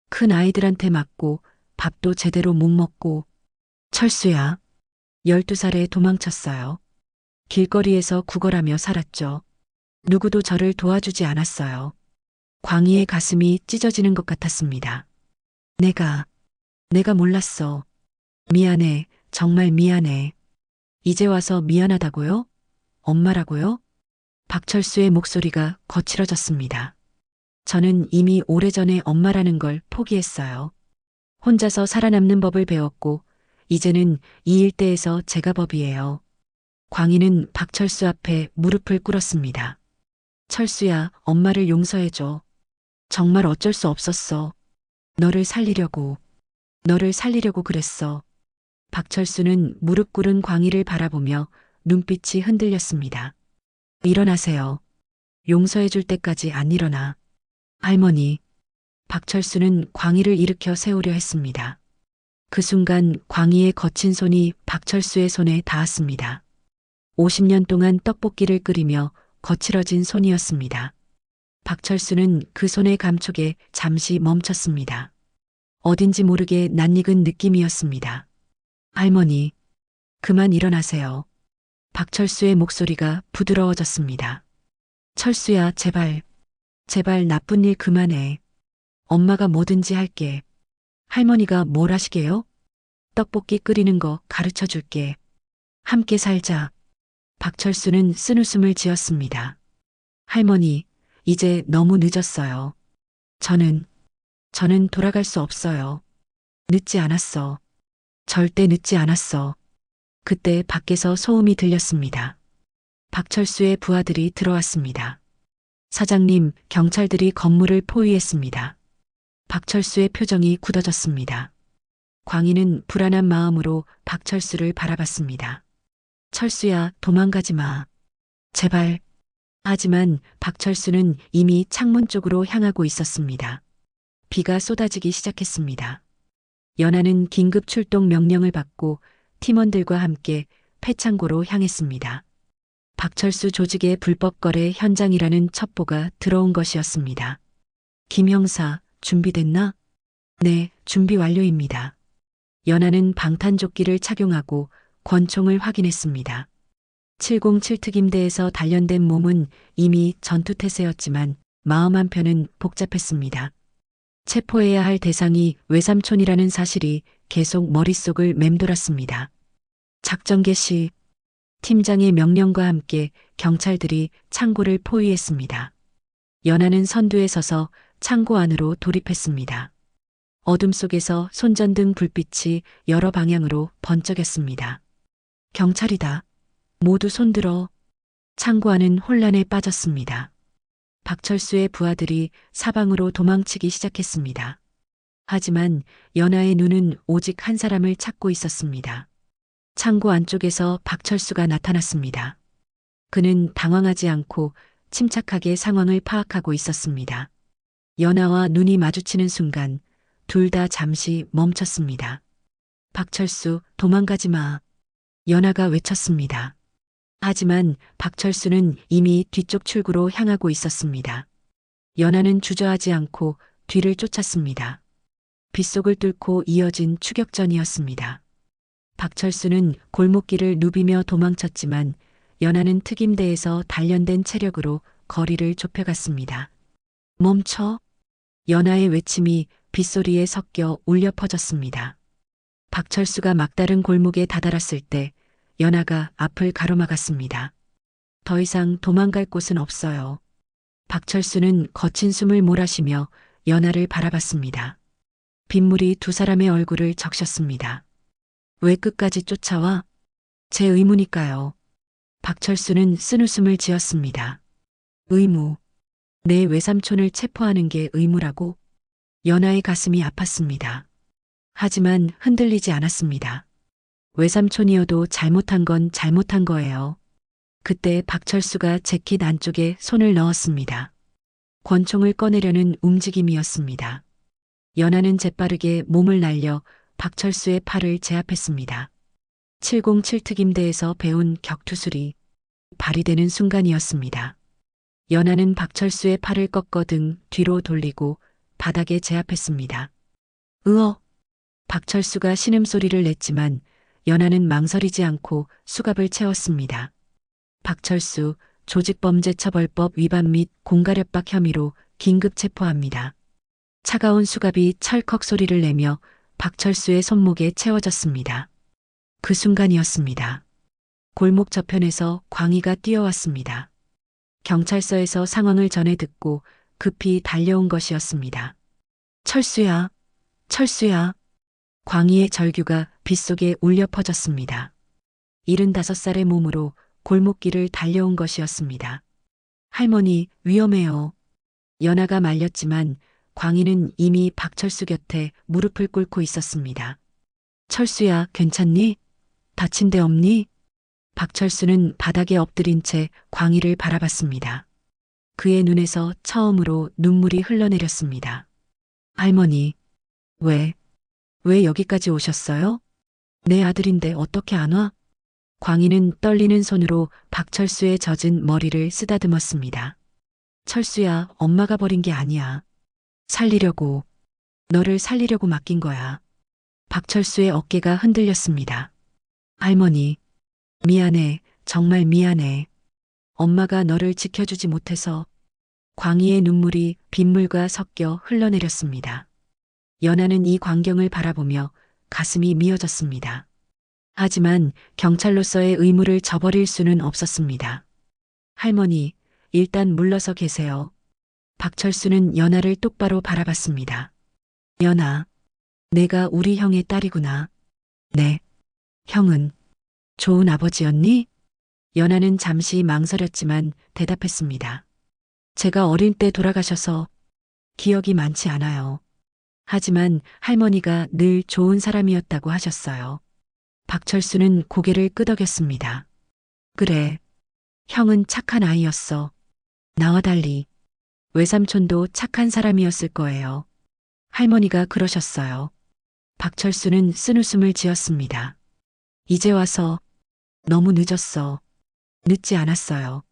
큰 아이들한테 맞고 밥도 제대로 못 먹고. 철수야, 12살에 도망쳤어요. 길거리에서 구걸하며 살았죠. 누구도 저를 도와주지 않았어요. 광희의 가슴이 찢어지는 것 같았습니다. 내가 몰랐어. 미안해, 정말 미안해. 이제 와서 미안하다고요? 엄마라고요? 박철수의 목소리가 거칠어졌습니다. 저는 이미 오래전에 엄마라는 걸 포기했어요. 혼자서 살아남는 법을 배웠고, 이제는 이 일대에서 제가 법이에요. 광희는 박철수 앞에 무릎을 꿇었습니다. 철수야, 엄마를 용서해줘. 정말 어쩔 수 없었어. 너를 살리려고 그랬어. 박철수는 무릎 꿇은 광희를 바라보며 눈빛이 흔들렸습니다. 일어나세요. 용서해줄 때까지 안 일어나. 할머니. 박철수는 광희를 일으켜 세우려 했습니다. 그 순간 광희의 거친 손이 박철수의 손에 닿았습니다. 50년 동안 떡볶이를 끓이며 거칠어진 손이었습니다. 박철수는 그 손의 감촉에 잠시 멈췄습니다. 어딘지 모르게 낯익은 느낌이었습니다. 할머니, 그만 일어나세요. 박철수의 목소리가 부드러워졌습니다. 철수야, 제발 나쁜 일 그만해. 엄마가 뭐든지 할게. 할머니가 뭘 하시게요? 떡볶이 끓이는 거 가르쳐 줄게. 함께 살자. 박철수는 쓴웃음을 지었습니다. 할머니, 이제 너무 늦었어요. 저는 돌아갈 수 없어요. 늦지 않았어. 절대 늦지 않았어. 그때 밖에서 소음이 들렸습니다. 박철수의 부하들이 들어왔습니다. 사장님, 경찰들이 건물을 포위했습니다. 박철수의 표정이 굳어졌습니다. 광희는 불안한 마음으로 박철수를 바라봤습니다. 철수야, 도망가지 마. 제발. 하지만 박철수는 이미 창문 쪽으로 향하고 있었습니다. 비가 쏟아지기 시작했습니다. 연하는 긴급 출동 명령을 받고 팀원들과 함께 폐창고로 향했습니다. 박철수 조직의 불법 거래 현장이라는 첩보가 들어온 것이었습니다. 김 형사, 준비됐나? 네, 준비 완료입니다. 연하는 방탄조끼를 착용하고 권총을 확인했습니다. 707 특임대에서 단련된 몸은 이미 전투태세였지만 마음 한편은 복잡했습니다. 체포해야 할 대상이 외삼촌이라는 사실이 계속 머릿속을 맴돌았습니다. 작전 개시. 팀장의 명령과 함께 경찰들이 창고를 포위했습니다. 연하는 선두에 서서 창고 안으로 돌입했습니다. 어둠 속에서 손전등 불빛이 여러 방향으로 번쩍였습니다. 경찰이다. 모두 손들어. 창고 안은 혼란에 빠졌습니다. 박철수의 부하들이 사방으로 도망치기 시작했습니다. 하지만 연하의 눈은 오직 한 사람을 찾고 있었습니다. 창고 안쪽에서 박철수가 나타났습니다. 그는 당황하지 않고 침착하게 상황을 파악하고 있었습니다. 연하와 눈이 마주치는 순간 둘 다 잠시 멈췄습니다. 박철수, 도망가지 마. 연하가 외쳤습니다. 하지만 박철수는 이미 뒤쪽 출구로 향하고 있었습니다. 연하는 주저하지 않고 뒤를 쫓았습니다. 빗속을 뚫고 이어진 추격전이었습니다. 박철수는 골목길을 누비며 도망쳤지만 연하는 특임대에서 단련된 체력으로 거리를 좁혀갔습니다. 멈춰! 연하의 외침이 빗소리에 섞여 울려 퍼졌습니다. 박철수가 막다른 골목에 다다랐을 때 연하가 앞을 가로막았습니다. 더 이상 도망갈 곳은 없어요. 박철수는 거친 숨을 몰아쉬며 연하를 바라봤습니다. 빗물이 두 사람의 얼굴을 적셨습니다. 왜 끝까지 쫓아와? 제 의무니까요. 박철수는 쓴웃음을 지었습니다. 의무. 내 외삼촌을 체포하는 게 의무라고? 연아의 가슴이 아팠습니다. 하지만 흔들리지 않았습니다. 외삼촌이어도 잘못한 건 잘못한 거예요. 그때 박철수가 재킷 안쪽에 손을 넣었습니다. 권총을 꺼내려는 움직임이었습니다. 연아는 재빠르게 몸을 날려 박철수의 팔을 제압했습니다. 707 특임대에서 배운 격투술이 발휘되는 순간이었습니다. 연아는 박철수의 팔을 꺾어 등 뒤로 돌리고 바닥에 제압했습니다. 으어! 박철수가 신음소리를 냈지만 연아는 망설이지 않고 수갑을 채웠습니다. 박철수, 조직범죄처벌법 위반 및 공갈협박 혐의로 긴급 체포합니다. 차가운 수갑이 찰컥 소리를 내며 박철수의 손목에 채워졌습니다. 그 순간이었습니다. 골목 저편에서 광희가 뛰어왔습니다. 경찰서에서 상황을 전해 듣고 급히 달려온 것이었습니다. 철수야, 철수야. 광희의 절규가 빗속에 울려 퍼졌습니다. 75살의 몸으로 골목길을 달려온 것이었습니다. 할머니, 위험해요. 연아가 말렸지만 광희는 이미 박철수 곁에 무릎을 꿇고 있었습니다. 철수야, 괜찮니? 다친 데 없니? 박철수는 바닥에 엎드린 채 광희를 바라봤습니다. 그의 눈에서 처음으로 눈물이 흘러내렸습니다. 할머니, 왜 여기까지 오셨어요? 내 아들인데 어떻게 안 와? 광희는 떨리는 손으로 박철수의 젖은 머리를 쓰다듬었습니다. 철수야, 엄마가 버린 게 아니야. 너를 살리려고 맡긴 거야. 박철수의 어깨가 흔들렸습니다. 할머니, 미안해, 정말 미안해. 엄마가 너를 지켜주지 못해서. 광희의 눈물이 빗물과 섞여 흘러내렸습니다. 연아는 이 광경을 바라보며 가슴이 미어졌습니다. 하지만 경찰로서의 의무를 저버릴 수는 없었습니다. 할머니, 일단 물러서 계세요. 박철수는 연아를 똑바로 바라봤습니다. 연아, 내가 우리 형의 딸이구나. 네. 형은 좋은 아버지였니? 연아는 잠시 망설였지만 대답했습니다. 제가 어릴 때 돌아가셔서 기억이 많지 않아요. 하지만 할머니가 늘 좋은 사람이었다고 하셨어요. 박철수는 고개를 끄덕였습니다. 그래, 형은 착한 아이였어. 나와 달리 외삼촌도 착한 사람이었을 거예요. 할머니가 그러셨어요. 박철수는 쓴웃음을 지었습니다. 이제 와서 너무 늦었어. 늦지 않았어요.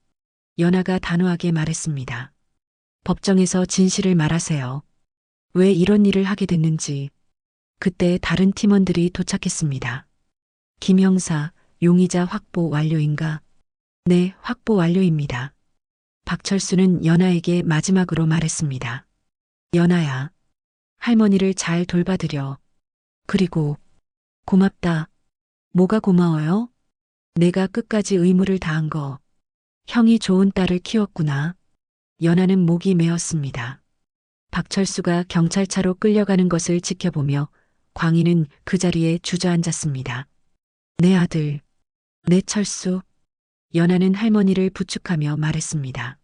연아가 단호하게 말했습니다. 법정에서 진실을 말하세요. 왜 이런 일을 하게 됐는지. 그때 다른 팀원들이 도착했습니다. 김 형사, 용의자 확보 완료인가? 네, 확보 완료입니다. 박철수는 연아에게 마지막으로 말했습니다. 연아야, 할머니를 잘 돌봐드려. 그리고 고맙다. 뭐가 고마워요? 내가 끝까지 의무를 다한 거. 형이 좋은 딸을 키웠구나. 연아는 목이 메었습니다. 박철수가 경찰차로 끌려가는 것을 지켜보며 광희는 그 자리에 주저앉았습니다. 내 아들, 내 철수. 연아는 할머니를 부축하며 말했습니다.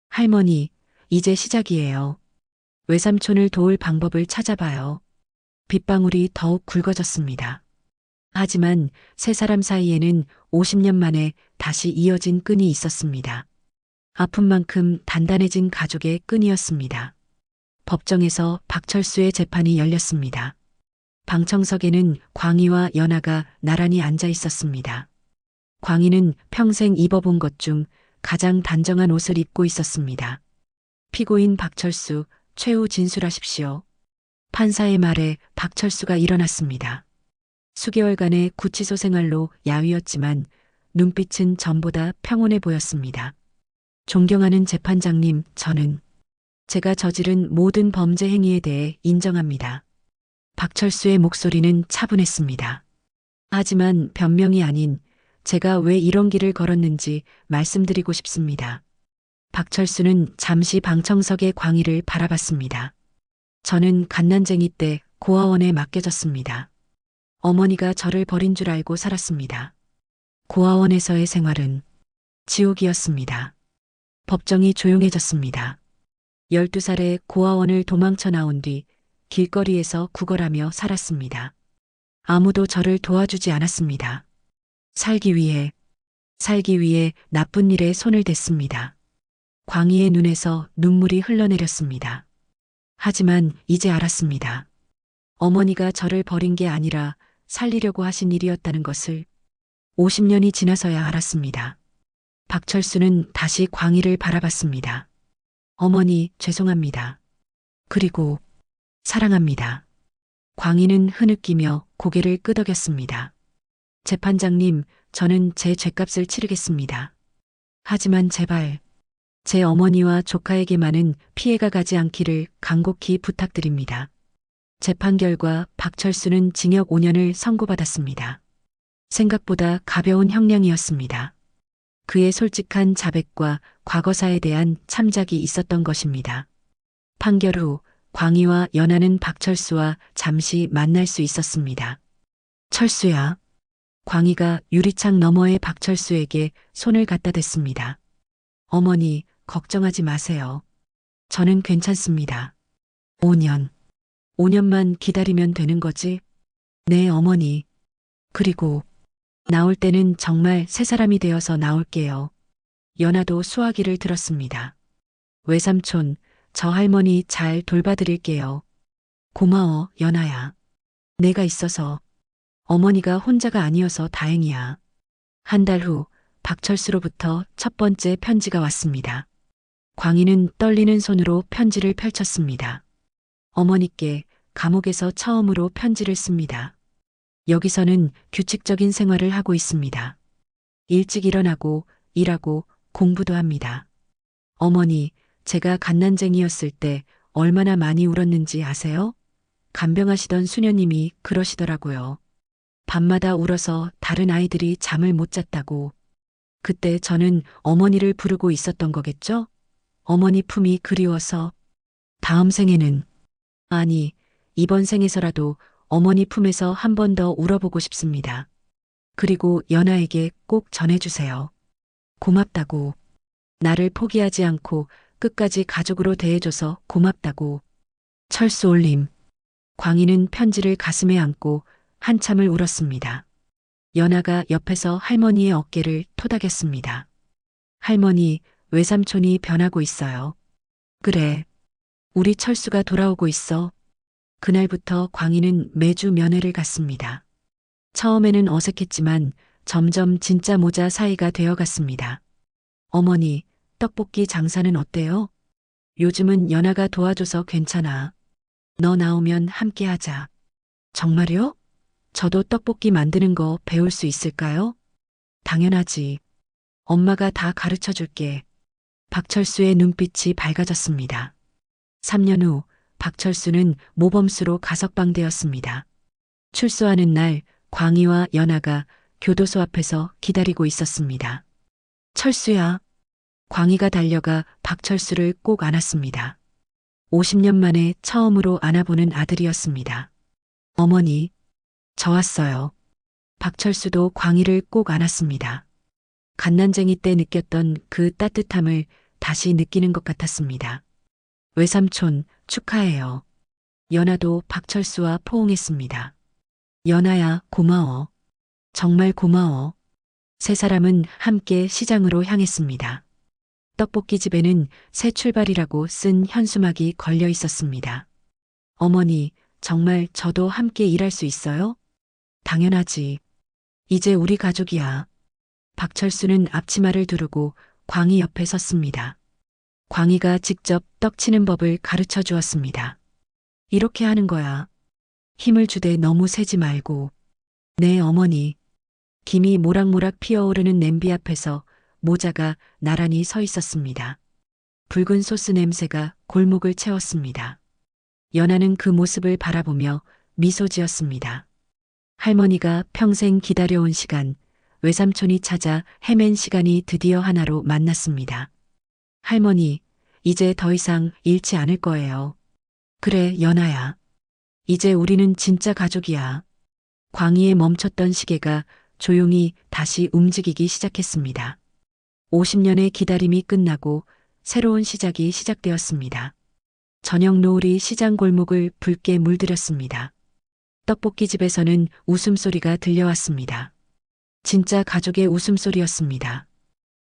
할머니, 이제 시작이에요. 외삼촌을 도울 방법을 찾아봐요. 빗방울이 더욱 굵어졌습니다. 하지만 세 사람 사이에는 50년 만에 다시 이어진 끈이 있었습니다. 아픈 만큼 단단해진 가족의 끈이었습니다. 법정에서 박철수의 재판이 열렸습니다. 방청석에는 광희와 연아가 나란히 앉아 있었습니다. 광희는 평생 입어본 것 중 가장 단정한 옷을 입고 있었습니다. 피고인 박철수, 최후 진술하십시오. 판사의 말에 박철수가 일어났습니다. 수개월간의 구치소 생활로 야위었지만 눈빛은 전보다 평온해 보였습니다. 존경하는 재판장님, 저는 제가 저지른 모든 범죄 행위에 대해 인정합니다. 박철수의 목소리는 차분했습니다. 하지만 변명이 아닌 제가 왜 이런 길을 걸었는지 말씀드리고 싶습니다. 박철수는 잠시 방청석의 광희를 바라봤습니다. 저는 갓난쟁이 때 고아원에 맡겨졌습니다. 어머니가 저를 버린 줄 알고 살았습니다. 고아원에서의 생활은 지옥이었습니다. 법정이 조용해졌습니다. 12살에 고아원을 도망쳐 나온 뒤 길거리에서 구걸하며 살았습니다. 아무도 저를 도와주지 않았습니다. 살기 위해 나쁜 일에 손을 댔습니다. 광희의 눈에서 눈물이 흘러내렸습니다. 하지만 이제 알았습니다. 어머니가 저를 버린 게 아니라 살리려고 하신 일이었다는 것을 50년이 지나서야 알았습니다. 박철수는 다시 광희를 바라봤습니다. 어머니, 죄송합니다. 그리고 사랑합니다. 광희는 흐느끼며 고개를 끄덕였습니다. 재판장님, 저는 제 죗값을 치르겠습니다. 하지만 제발 제 어머니와 조카에게만은 피해가 가지 않기를 간곡히 부탁드립니다. 재판 결과 박철수는 징역 5년을 선고받았습니다. 생각보다 가벼운 형량이었습니다. 그의 솔직한 자백과 과거사에 대한 참작이 있었던 것입니다. 판결 후 광희와 연하는 박철수와 잠시 만날 수 있었습니다. 철수야. 광희가 유리창 너머의 박철수에게 손을 갖다 댔습니다. 어머니, 걱정하지 마세요. 저는 괜찮습니다. 5년만 기다리면 되는 거지? 네, 어머니. 그리고 나올 때는 정말 새 사람이 되어서 나올게요. 연하도 수화기를 들었습니다. 외삼촌, 저 할머니 잘 돌봐드릴게요. 고마워, 연하야. 내가 있어서. 어머니가 혼자가 아니어서 다행이야. 한 달 후 박철수로부터 첫 번째 편지가 왔습니다. 광희는 떨리는 손으로 편지를 펼쳤습니다. 어머니께 감옥에서 처음으로 편지를 씁니다. 여기서는 규칙적인 생활을 하고 있습니다. 일찍 일어나고 일하고 공부도 합니다. 어머니, 제가 갓난쟁이였을 때 얼마나 많이 울었는지 아세요? 간병하시던 수녀님이 그러시더라고요. 밤마다 울어서 다른 아이들이 잠을 못 잤다고. 그때 저는 어머니를 부르고 있었던 거겠죠? 어머니 품이 그리워서. 다음 생에는, 아니, 이번 생에서라도 어머니 품에서 한 번 더 울어보고 싶습니다. 그리고 연아에게 꼭 전해주세요. 고맙다고. 나를 포기하지 않고 끝까지 가족으로 대해줘서 고맙다고. 철수 올림. 광희는 편지를 가슴에 안고 한참을 울었습니다. 연아가 옆에서 할머니의 어깨를 토닥였습니다. 할머니, 외삼촌이 변하고 있어요. 그래. 우리 철수가 돌아오고 있어. 그날부터 광희는 매주 면회를 갔습니다. 처음에는 어색했지만 점점 진짜 모자 사이가 되어갔습니다. 어머니, 떡볶이 장사는 어때요? 요즘은 연아가 도와줘서 괜찮아. 너 나오면 함께 하자. 정말요? 저도 떡볶이 만드는 거 배울 수 있을까요? 당연하지. 엄마가 다 가르쳐 줄게. 박철수의 눈빛이 밝아졌습니다. 3년 후 박철수는 모범수로 가석방되었습니다. 출소하는 날 광희와 연아가 교도소 앞에서 기다리고 있었습니다. 철수야. 광희가 달려가 박철수를 꼭 안았습니다. 50년 만에 처음으로 안아보는 아들이었습니다. 어머니, 저 왔어요. 박철수도 광희를 꼭 안았습니다. 갓난쟁이 때 느꼈던 그 따뜻함을 다시 느끼는 것 같았습니다. 외삼촌, 축하해요. 연아도 박철수와 포옹했습니다. 연아야, 고마워. 정말 고마워. 세 사람은 함께 시장으로 향했습니다. 떡볶이집에는 새 출발이라고 쓴 현수막이 걸려 있었습니다. 어머니, 정말 저도 함께 일할 수 있어요? 당연하지. 이제 우리 가족이야. 박철수는 앞치마를 두르고 광희 옆에 섰습니다. 광희가 직접 떡 치는 법을 가르쳐 주었습니다. 이렇게 하는 거야. 힘을 주되 너무 세지 말고. 네, 어머니. 김이 모락모락 피어오르는 냄비 앞에서 모자가 나란히 서 있었습니다. 붉은 소스 냄새가 골목을 채웠습니다. 연아는 그 모습을 바라보며 미소 지었습니다. 할머니가 평생 기다려온 시간, 외삼촌이 찾아 헤맨 시간이 드디어 하나로 만났습니다. 할머니, 이제 더 이상 잃지 않을 거예요. 그래, 연아야. 이제 우리는 진짜 가족이야. 광희에 멈췄던 시계가 조용히 다시 움직이기 시작했습니다. 50년의 기다림이 끝나고 새로운 시작이 시작되었습니다. 저녁 노을이 시장 골목을 붉게 물들였습니다. 떡볶이집에서는 웃음소리가 들려왔습니다. 진짜 가족의 웃음소리였습니다.